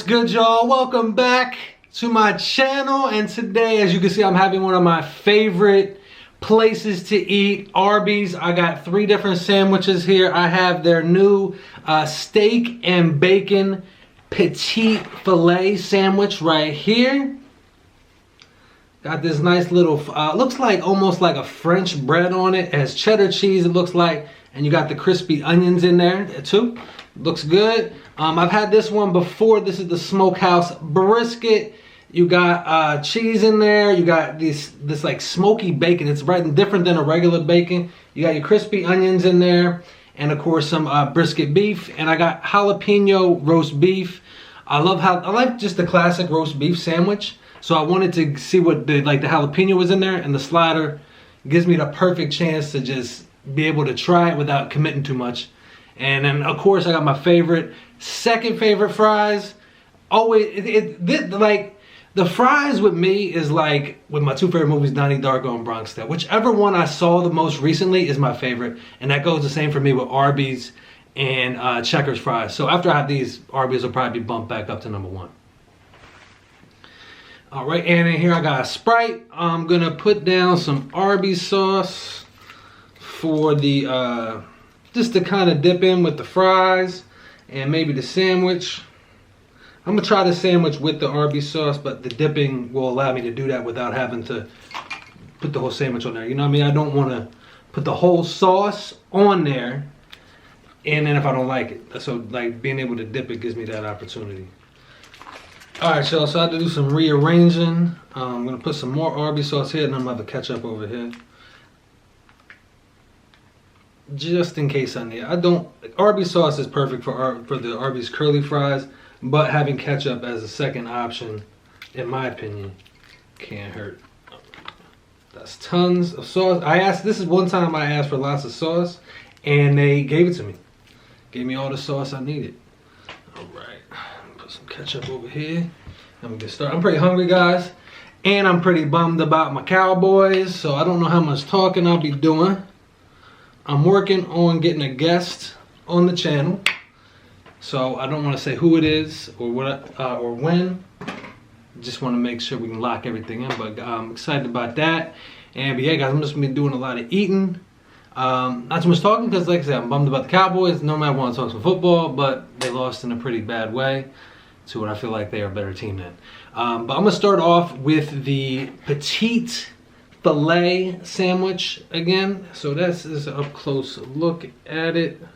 good, y'all? Welcome back to my channel, and today, as you can see, I'm having one of my favorite places to eat, Arby's. I got 3 different sandwiches here. I have their new steak and bacon Petite Filet sandwich right here. Got this nice little, looks like almost like a French bread on it. It has cheddar cheese, it looks like, and you got the crispy onions in there too. Looks good. I've had this one before. This is the Smokehouse Brisket. You got cheese in there. You got this like smoky bacon. It's right different than a regular bacon. You got your crispy onions in there, and of course some brisket beef. And I got jalapeno roast beef. I like just the classic roast beef sandwich. So I wanted to see what the jalapeno was in there, and the slider gives me the perfect chance to just be able to try it without committing too much. And then of course I got my second favorite fries. Always, like the fries with me is like with my 2 favorite movies, Donnie Darko and Bronx Tale. Whichever one I saw the most recently is my favorite, and that goes the same for me with Arby's and Checkers fries. So after I have these, Arby's will probably be bumped back up to number 1. All right, and in here I got a Sprite. I'm gonna put down some Arby's sauce for the just to kind of dip in with the fries and maybe the sandwich. I'm gonna try the sandwich with the Arby's sauce, but the dipping will allow me to do that without having to put the whole sandwich on there. You know what I mean? I don't want to put the whole sauce on there, and then if I don't like it. So like being able to dip it gives me that opportunity. All right, y'all, so I have to do some rearranging. I'm gonna put some more Arby's sauce here, and I'm gonna have the ketchup over here. Just in case I need it. Arby's sauce is perfect for the Arby's curly fries, but having ketchup as a second option, in my opinion, can't hurt. That's tons of sauce. This is one time I asked for lots of sauce, and they gave it to me. Gave me all the sauce I needed. All right, put some ketchup over here. I'm gonna get started. I'm pretty hungry, guys, and I'm pretty bummed about my Cowboys, so I don't know how much talking I'll be doing. I'm working on getting a guest on the channel, so I don't want to say who it is or what or when. Just want to make sure we can lock everything in, but I'm excited about that. And yeah, guys, I'm just gonna be doing a lot of eating, not too much talking, because like I said, I'm bummed about the Cowboys. Normally I want to talk some football, but they lost in a pretty bad way to what I feel like they are a better team than. But I'm gonna start off with the Petite Filet sandwich again. So this is an up close look at it. You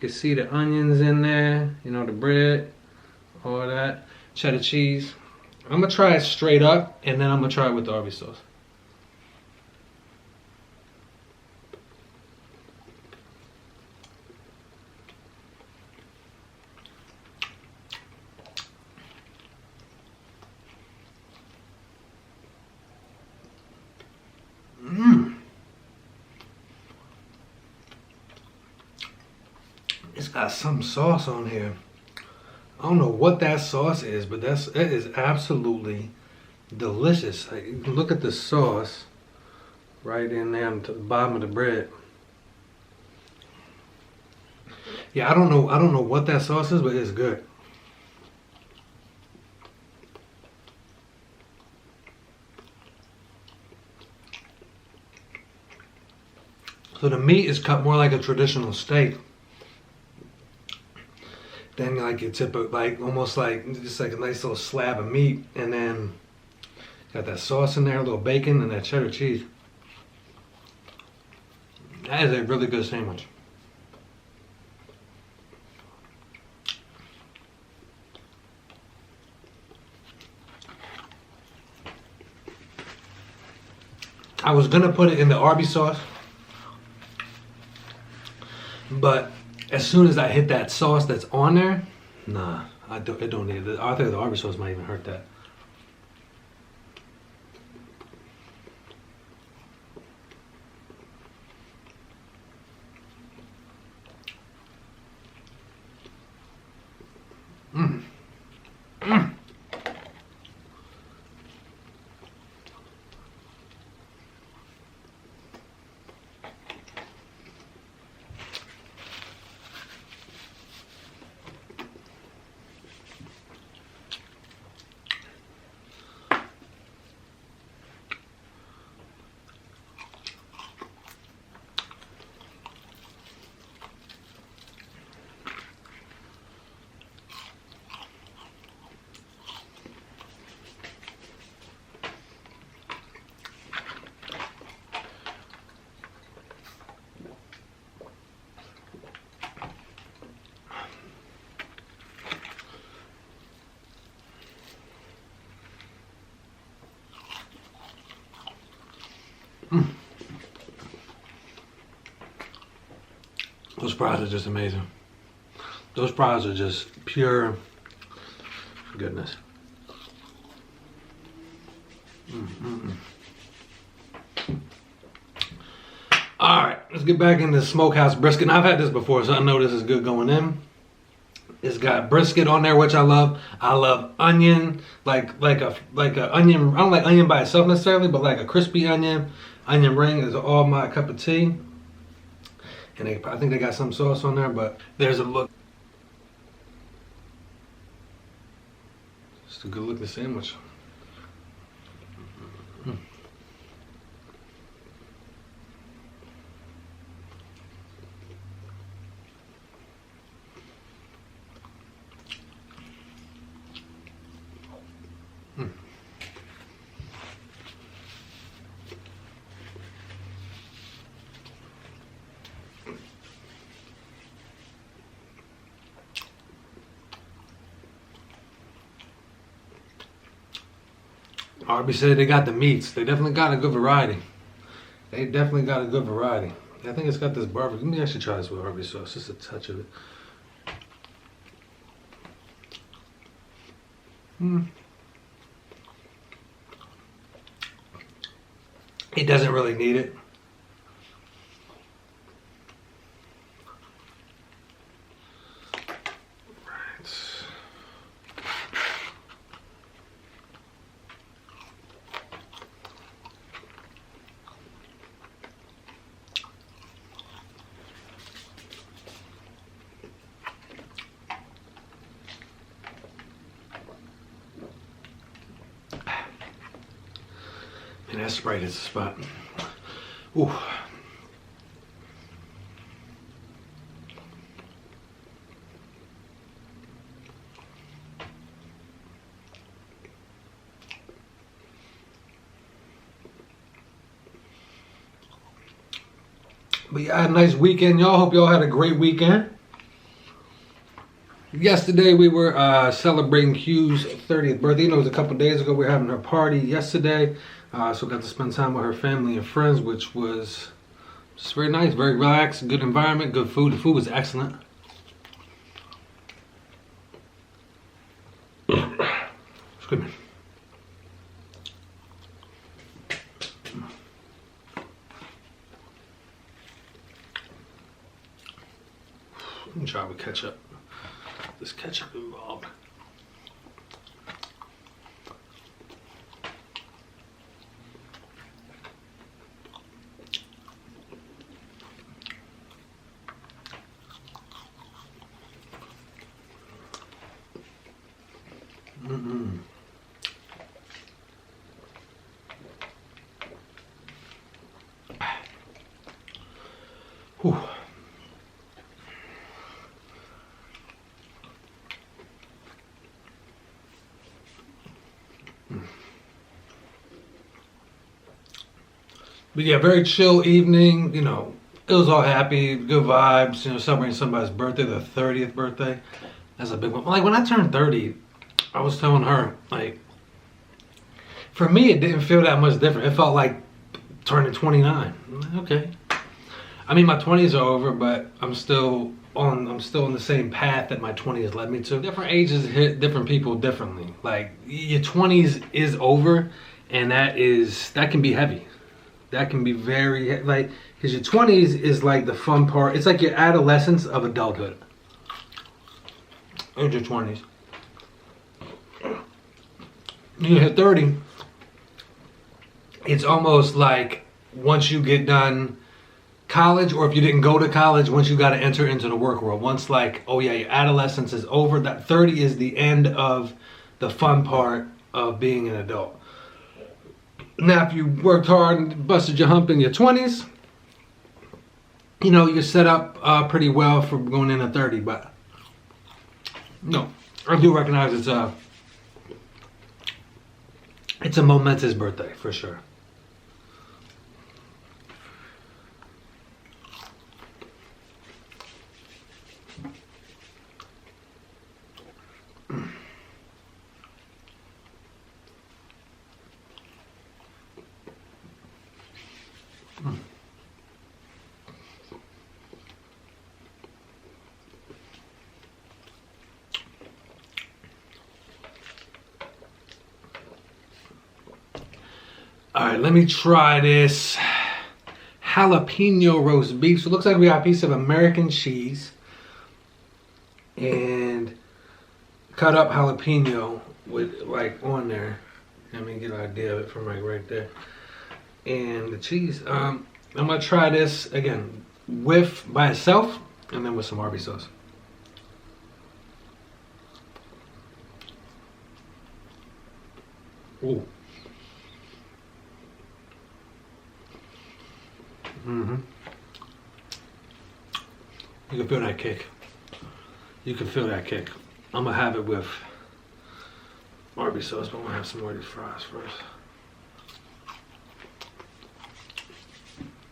can see the onions in there, you know, the bread, all that, cheddar cheese. I'm gonna try it straight up, and then I'm gonna try it with the Arby's sauce. It's got some sauce on here. I don't know what that sauce is, but it is absolutely delicious. Like, you can look at the sauce right in there to the bottom of the bread. Yeah, I don't know what that sauce is, but it's good. So the meat is cut more like a traditional steak. Then like your typical, like almost like just like a nice little slab of meat, and then got that sauce in there, a little bacon, and that cheddar cheese. That is a really good sandwich. I was gonna put it in the Arby's sauce, but as soon as I hit that sauce that's on there, nah, I don't need it. I think the Arby's sauce might even hurt that. Those fries are just amazing. Those fries are just pure goodness. All right, let's get back into Smokehouse Brisket. Now, I've had this before, so I know this is good going in. It's got brisket on there, which I love. I love onion, like a onion. I don't like onion by itself necessarily, but like a crispy onion ring is all my cup of tea. And I think they got some sauce on there, but there's a look. It's a good looking sandwich. Arby's said they got the meats. They definitely got a good variety. I think it's got this barbecue. Maybe I should try this with Arby's sauce. Just a touch of it. It doesn't really need it. And that Sprite is the spot. Ooh. But yeah, a nice weekend, y'all. Hope y'all had a great weekend. Yesterday we were celebrating Q's 30th birthday. You know, it was a couple days ago. We were having her party yesterday. So got to spend time with her family and friends, which was just very nice, very relaxed, good environment, good food. The food was excellent. Excuse me. Let me try with ketchup. This ketchup involved. Whew. But yeah, very chill evening, you know, it was all happy, good vibes, you know, celebrating somebody's birthday, their 30th birthday. That's a big one. Like when I turned 30, I was telling her, like, for me, it didn't feel that much different. It felt like turning 29. Okay. I mean, my 20s are over, but I'm still on the same path that my 20s led me to. Different ages hit different people differently. Like your 20s is over, and that can be heavy. That can be very, like, because your 20s is like the fun part. It's like your adolescence of adulthood. Or your 20s. You hit 30, it's almost like once you get done college, or if you didn't go to college, once you got to enter into the work world. Once, like, oh yeah, your adolescence is over, that 30 is the end of the fun part of being an adult. Now, if you worked hard and busted your hump in your 20s, you know, you're set up pretty well for going into 30, but no, I do recognize it's a momentous birthday, for sure. All right, let me try this jalapeno roast beef. So it looks like we got a piece of American cheese and cut up jalapeno with like on there. Let me get an idea of it from like right there. And the cheese. I'm gonna try this again with by itself and then with some Arby's sauce. Ooh. Mm-hmm. You can feel that kick. You can feel that kick. I'm gonna have it with Arby's sauce, but I'm gonna have some more of these fries first.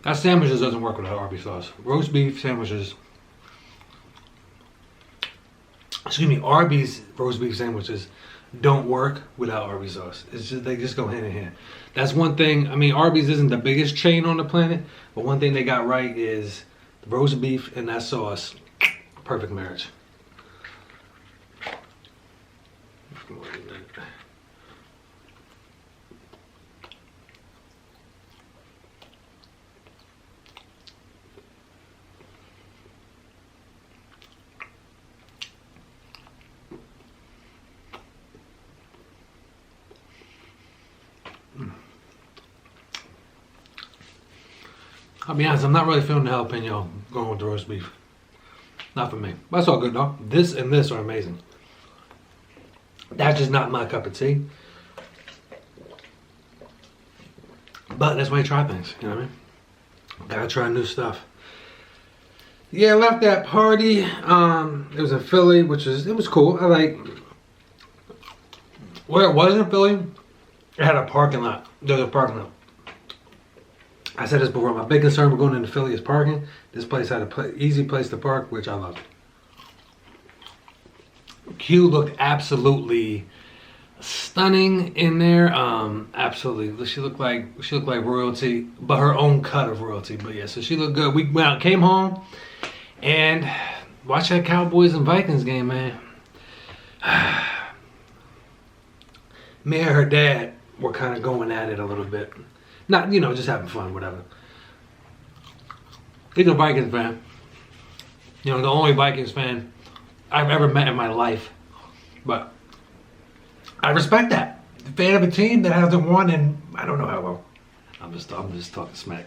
That sandwiches doesn't work without Arby's sauce. Roast beef sandwiches. Excuse me, Arby's roast beef sandwiches don't work without Arby's sauce. It's just they just go hand in hand. That's one thing. I mean, Arby's isn't the biggest chain on the planet, but one thing they got right is the roast beef and that sauce. Perfect marriage. I'll be honest, I'm not really feeling the jalapeno going with the roast beef. Not for me. That's all good though. This and this are amazing. That's just not my cup of tea. But that's why you try things, you know what I mean? Gotta try new stuff. Yeah, I left that party. It was in Philly, it was cool. I like where it was in Philly, it had a parking lot. There was a parking lot. I said this before, my big concern with going into Philly is parking. This place had an easy place to park, which I loved. Q looked absolutely stunning in there. Absolutely, she looked like royalty, but her own cut of royalty. But yeah, so she looked good. We went out, came home, and watched that Cowboys and Vikings game, man. Me and her dad were kind of going at it a little bit. Not, you know, just having fun, whatever. He's a Vikings fan. You know, the only Vikings fan I've ever met in my life. But I respect that. The fan of a team that hasn't won in, I don't know how long. I'm just talking smack.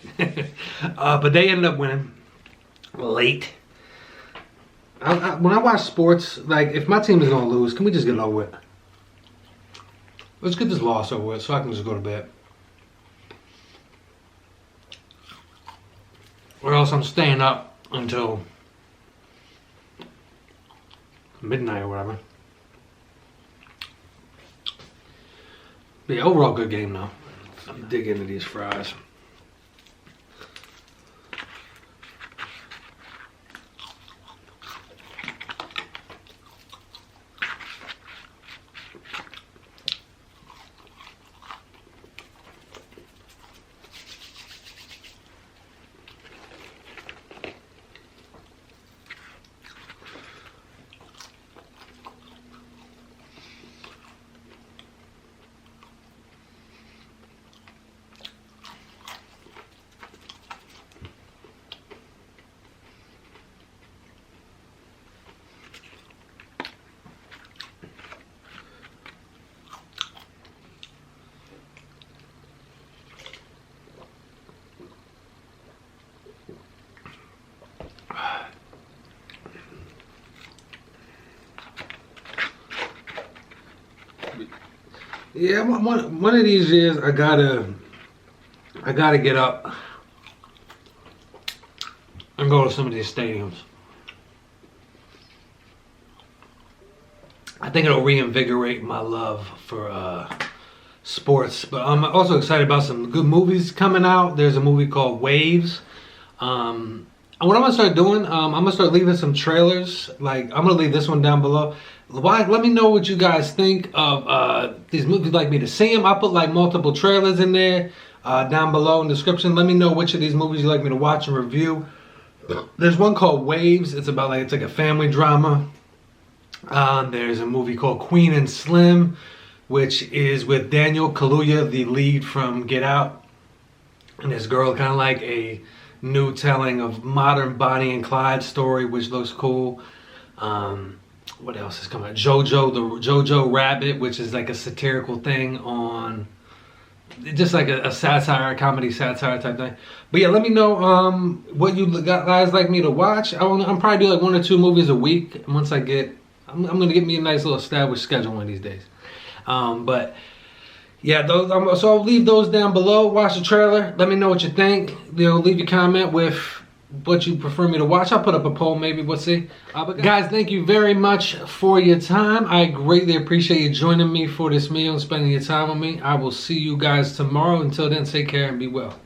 But they ended up winning late. When I watch sports, like, if my team is going to lose, can we just get it over with? Let's get this loss over with so I can just go to bed. Or else I'm staying up until midnight or whatever. But yeah, overall good game though. Let me dig into these fries. Yeah, one of these years I gotta get up and go to some of these stadiums. I think it'll reinvigorate my love for sports. But I'm also excited about some good movies coming out. There's a movie called Waves. And what I'm gonna start doing, I'm gonna start leaving some trailers. Like, I'm gonna leave this one down below. Let me know what you guys think of these movies. You'd like me to see them. I'll put like multiple trailers in there down below in the description. Let me know which of these movies you'd like me to watch and review. There's one called Waves. It's about it's like a family drama. There's a movie called Queen and Slim. which is with Daniel Kaluuya, the lead from Get Out. And this girl, kind of like a new telling of modern Bonnie and Clyde story, which looks cool. What else is coming out? Jojo Rabbit, which is like a satirical thing on, just like a satire, a comedy satire type thing. But yeah, let me know what you guys like me to watch. I'm probably do like 1 or 2 movies a week. Once I get, I'm gonna get me a nice little established schedule one of these days. But yeah, those. So I'll leave those down below. Watch the trailer. Let me know what you think. Leave your comment with what you prefer me to watch. I'll put up a poll, maybe. We'll see. But guys, thank you very much for your time. I greatly appreciate you joining me for this meal and spending your time with me. I will see you guys tomorrow. Until then, take care and be well.